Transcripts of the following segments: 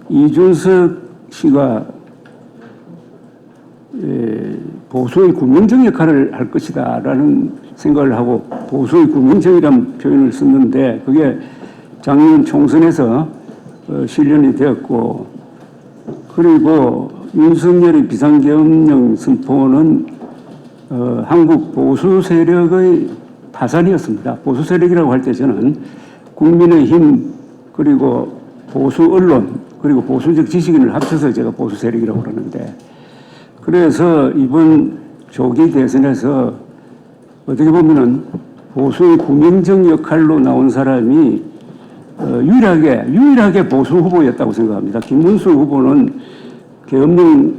이준석 씨가 보수의 구명정 역할을 할 것이다라는 생각을 하고 보수의 구명정이라는 표현을 썼는데 그게 작년 총선에서 실현이 되었고 그리고 윤석열의 비상계엄령 선포는 한국 보수 세력의 파산이었습니다. 보수 세력이라고 할 때 저는 국민의힘 그리고 보수 언론 그리고 보수적 지식인을 합쳐서 제가 보수 세력이라고 그러는데 그래서 이번 조기 대선에서 어떻게 보면은 보수의 구명정 역할로 나온 사람이 유일하게 보수 후보였다고 생각합니다. 김문수 후보는 계엄령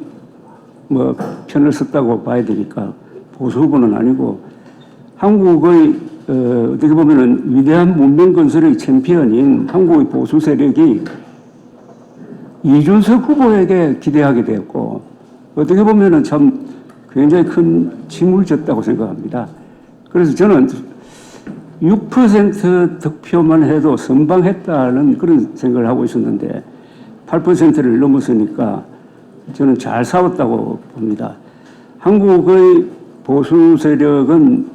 편을 썼다고 봐야 되니까 보수 후보는 아니고 한국의 어떻게 보면은 위대한 문명 건설의 챔피언인 한국의 보수 세력이 이준석 후보에게 기대하게 되었고 어떻게 보면은 참 굉장히 큰 짐을 졌다고 생각합니다. 그래서 저는 6% 득표만 해도 선방했다는 그런 생각을 하고 있었는데 8%를 넘었으니까 저는 잘 싸웠다고 봅니다. 한국의 보수 세력은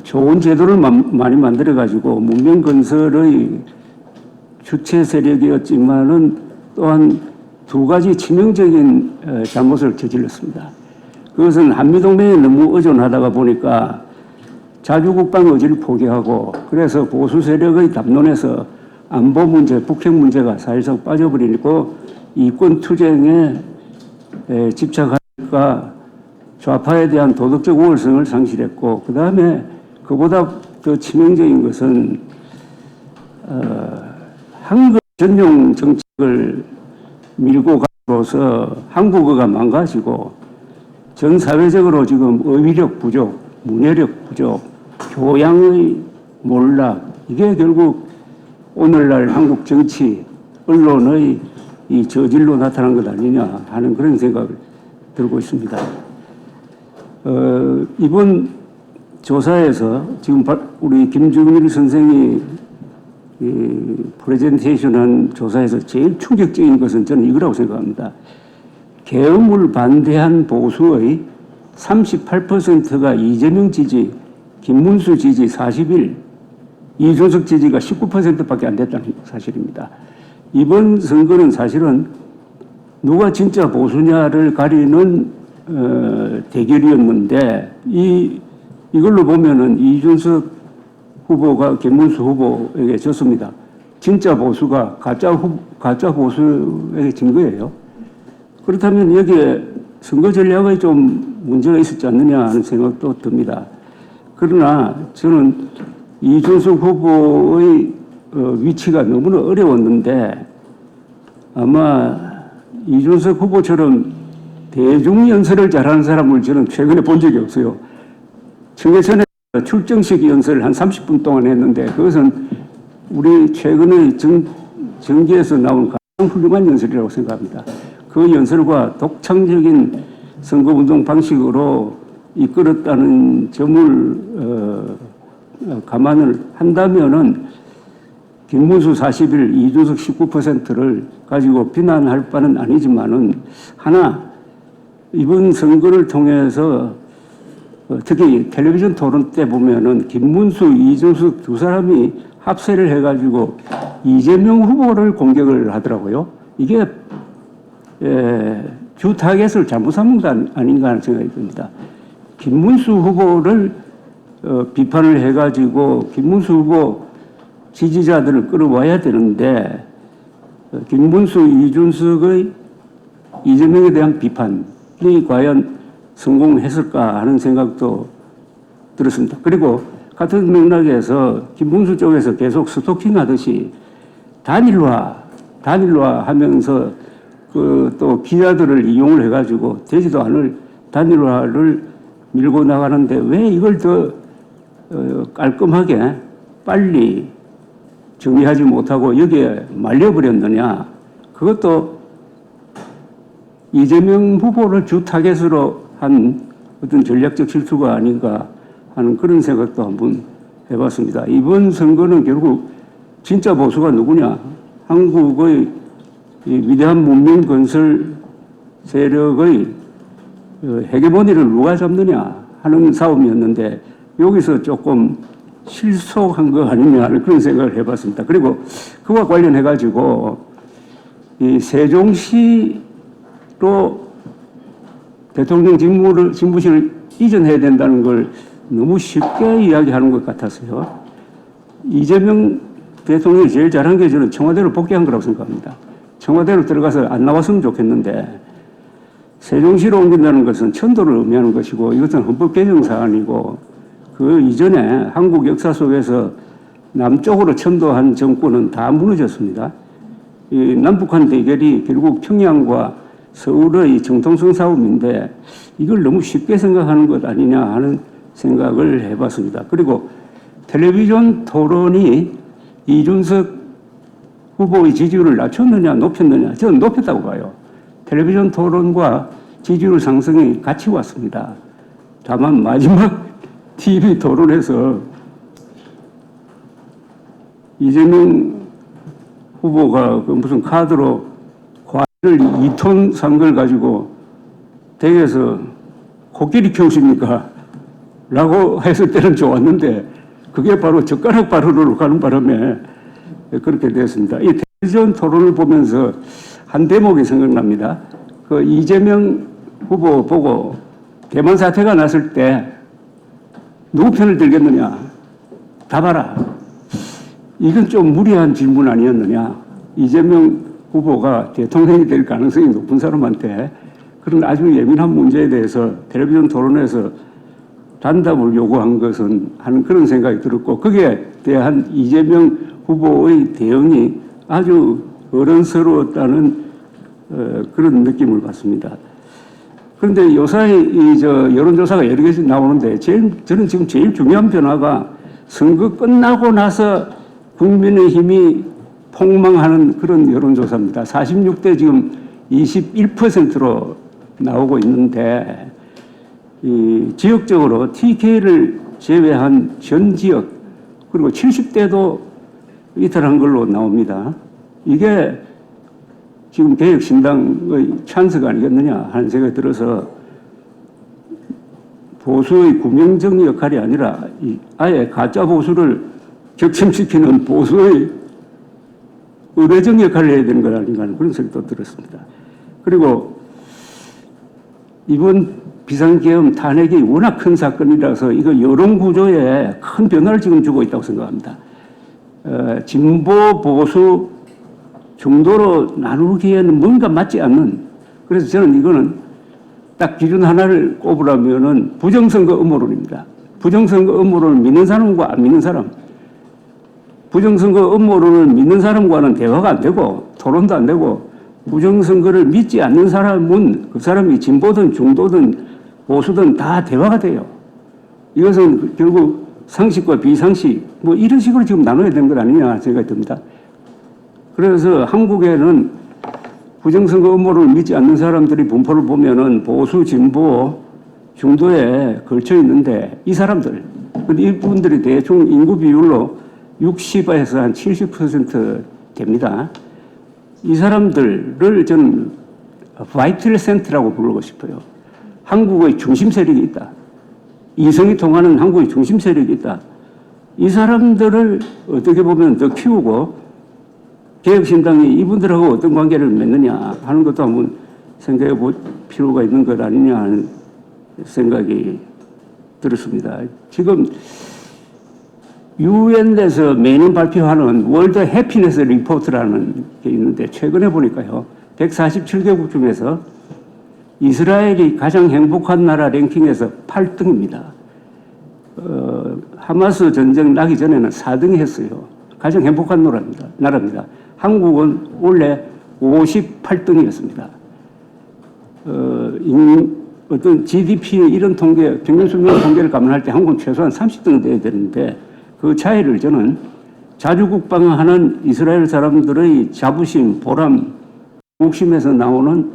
좋은 제도를 많이 만들어가지고 문명 건설의 주체 세력이었지만은 또한 두 가지 치명적인 잘못을 저질렀습니다. 그것은 한미동맹에 너무 의존하다가 보니까 자주국방 의지를 포기하고 그래서 보수 세력의 담론에서 안보 문제, 북핵 문제가 사실상 빠져버리고 이권 투쟁에 집착하니까 좌파에 대한 도덕적 우월성을 상실했고 그 다음에 그보다 더 치명적인 것은 한국 전용 정책을 밀고 감으로써 한국어가 망가지고 전 사회적으로 지금 어휘력 부족, 문해력 부족, 교양의 몰락 이게 결국 오늘날 한국 정치, 언론의 이 저질로 나타난 것 아니냐 하는 그런 생각을 들고 있습니다. 이번 조사에서 지금 우리 김준일 선생이 프레젠테이션한 조사에서 제일 충격적인 것은 저는 이거라고 생각합니다. 계엄을 반대한 보수의 38%가 이재명 지지, 김문수 지지 41, 이준석 지지가 19%밖에 안 됐다는 사실입니다. 이번 선거는 사실은 누가 진짜 보수냐를 가리는 대결이었는데 이걸로 보면은 이준석 후보가 김문수 후보에게 졌습니다. 진짜 보수가 가짜 보수에게 진 거예요. 그렇다면 여기에 선거 전략에 좀 문제가 있었지 않느냐 하는 생각도 듭니다. 그러나 저는 이준석 후보의 위치가 너무나 어려웠는데 아마 이준석 후보처럼 대중연설을 잘하는 사람을 저는 최근에 본 적이 없어요. 청계천에 출정식 연설을 한 30분 동안 했는데 그것은 우리 최근의 정계에서 나온 가장 훌륭한 연설이라고 생각합니다. 그 연설과 독창적인 선거운동 방식으로 이끌었다는 점을 감안을 한다면은 김문수 41, 이준석 19%를 가지고 비난할 바는 아니지만은 하나 이번 선거를 통해서 특히 텔레비전 토론 때 보면은 김문수, 이준석 두 사람이 합세를 해가지고 이재명 후보를 공격을 하더라고요. 이게 주 타겟을 잘못 삼은 거 아닌가 하는 생각이 듭니다. 김문수 후보를 비판을 해가지고 김문수 후보 지지자들을 끌어와야 되는데 김문수, 이준석의 이재명에 대한 비판이 과연 성공했을까 하는 생각도 들었습니다. 그리고 같은 맥락에서 김문수 쪽에서 계속 스토킹 하듯이 단일화 하면서 또 기자들을 이용을 해가지고 되지도 않을 단일화를 밀고 나가는데 왜 이걸 더 깔끔하게 빨리 정리하지 못하고 여기에 말려버렸느냐. 그것도 이재명 후보를 주 타겟으로 한 어떤 전략적 실수가 아닌가 하는 그런 생각도 한번 해봤습니다. 이번 선거는 결국 진짜 보수가 누구냐. 한국의 이 위대한 문명 건설 세력의 헤게모니를 누가 잡느냐 하는 싸움이었는데 여기서 조금 실속한 거 아니냐 하는 그런 생각을 해봤습니다. 그리고 그와 관련해가지고 이 세종시로 대통령 집무실을 이전해야 된다는 걸 너무 쉽게 이야기하는 것 같아서요. 이재명 대통령이 제일 잘한 게 저는 청와대로 복귀한 거라고 생각합니다. 청와대로 들어가서 안 나왔으면 좋겠는데 세종시로 옮긴다는 것은 천도를 의미하는 것이고 이것은 헌법 개정 사안이고 그 이전에 한국 역사 속에서 남쪽으로 천도한 정권은 다 무너졌습니다. 이 남북한 대결이 결국 평양과 서울의 정통성 싸움인데 이걸 너무 쉽게 생각하는 것 아니냐 하는 생각을 해봤습니다. 그리고 텔레비전 토론이 이준석 후보의 지지율을 낮췄느냐 높였느냐 저는 높였다고 봐요. 텔레비전 토론과 지지율 상승이 같이 왔습니다. 다만 마지막 TV 토론에서 이재명 후보가 그 무슨 카드로 과일을 2톤 산 걸 가지고 댁에서 코끼리 키우십니까? 라고 했을 때는 좋았는데 그게 바로 젓가락 발언으로 가는 바람에 그렇게 됐습니다. 이 텔레비전 토론을 보면서 한 대목이 생각납니다. 그 이재명 후보 보고 대만 사태가 났을 때 누구 편을 들겠느냐? 답하라. 이건 좀 무리한 질문 아니었느냐? 이재명 후보가 대통령이 될 가능성이 높은 사람한테 그런 아주 예민한 문제에 대해서 텔레비전 토론에서 단답을 요구한 것은 하는 그런 생각이 들었고 거기에 대한 이재명 후보의 대응이 아주 어른스러웠다는 그런 느낌을 받습니다. 그런데 요사이 여론조사가 여러 개씩 나오는데 저는 지금 제일 중요한 변화가 선거 끝나고 나서 국민의힘이 폭망하는 그런 여론조사입니다. 46대 지금 21%로 나오고 있는데 이 지역적으로 TK를 제외한 전 지역 그리고 70대도 이탈한 걸로 나옵니다. 이게 지금 개혁신당의 찬스가 아니겠느냐 하는 생각이 들어서 보수의 구명정 역할이 아니라 아예 가짜 보수를 격침시키는 보수의 의례적 역할을 해야 되는 것 아닌가 하는 그런 생각도 들었습니다. 그리고 이번 비상계엄 탄핵이 워낙 큰 사건이라서 이거 여론구조에 큰 변화를 지금 주고 있다고 생각합니다. 진보, 보수, 중도로 나누기에는 뭔가 맞지 않는 그래서 저는 이거는 딱 기준 하나를 꼽으라면은 부정선거 음모론입니다. 부정선거 음모론을 믿는 사람과 안 믿는 사람 부정선거 음모론을 믿는 사람과는 대화가 안 되고 토론도 안 되고 부정선거를 믿지 않는 사람은 그 사람이 진보든 중도든 보수든 다 대화가 돼요. 이것은 결국 상식과 비상식 뭐 이런 식으로 지금 나눠야 되는 것 아니냐 생각이 듭니다. 그래서 한국에는 부정선거 음모론을 믿지 않는 사람들이 분포를 보면은 보수, 진보, 중도에 걸쳐 있는데 이 사람들, 이분들이 대충 인구 비율로 60에서 한 70% 됩니다. 이 사람들을 저는 바이틀 센터라고 부르고 싶어요. 한국의 중심 세력이 있다. 이성이 통하는 한국의 중심 세력이 있다. 이 사람들을 어떻게 보면 더 키우고 개혁신당이 이분들하고 어떤 관계를 맺느냐 하는 것도 한번 생각해 볼 필요가 있는 것 아니냐 하는 생각이 들었습니다. 지금 유엔에서 매년 발표하는 월드 해피니스 리포트라는 게 있는데 최근에 보니까요. 147개국 중에서 이스라엘이 가장 행복한 나라 랭킹에서 8등입니다. 하마스 전쟁 나기 전에는 4등 했어요. 가장 행복한 나라입니다. 한국은 원래 58등이었습니다. 어떤 GDP 이런 통계, 평균 수명 통계를 감안할 때 한국은 최소한 30등 돼야 되는데 그 차이를 저는 자주국방하는 이스라엘 사람들의 자부심, 보람, 국심에서 나오는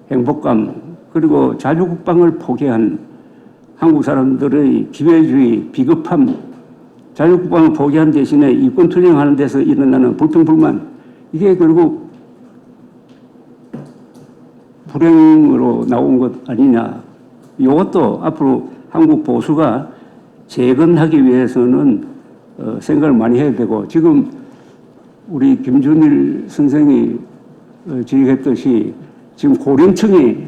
행복감 그리고 자주국방을 포기한 한국 사람들의 기회주의, 비겁함, 자주국방을 포기한 대신에 이권 투쟁하는 데서 일어나는 불평불만 이게 결국 불행으로 나온 것 아니냐. 이것도 앞으로 한국 보수가 재건하기 위해서는 생각을 많이 해야 되고, 지금 우리 김준일 선생이 지적했듯이 지금 고령층이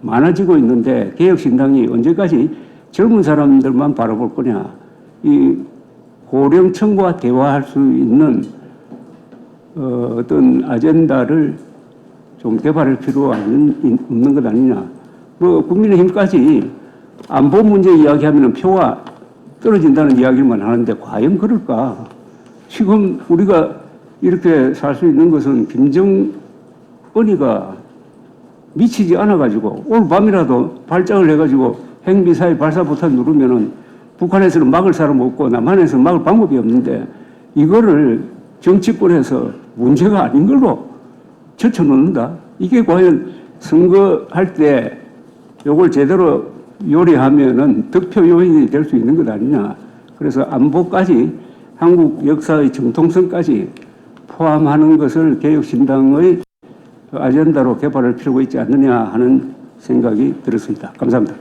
많아지고 있는데 개혁신당이 언제까지 젊은 사람들만 바라볼 거냐. 이 고령층과 대화할 수 있는 어떤 아젠다를 좀 개발할 필요가 없는 것 아니냐. 뭐 국민의힘까지 안보 문제 이야기하면 표가 떨어진다는 이야기만 하는데 과연 그럴까? 지금 우리가 이렇게 살 수 있는 것은 김정은이가 미치지 않아가지고 오늘 밤이라도 발작을 해가지고 핵미사일 발사포탄 누르면은 북한에서는 막을 사람 없고 남한에서는 막을 방법이 없는데 이거를 정치권에서 문제가 아닌 걸로 젖혀놓는다. 이게 과연 선거할 때 이걸 제대로 요리하면은 득표 요인이 될 수 있는 것 아니냐. 그래서 안보까지 한국 역사의 정통성까지 포함하는 것을 개혁신당의 아젠다로 개발할 필요가 있지 않느냐 하는 생각이 들었습니다. 감사합니다.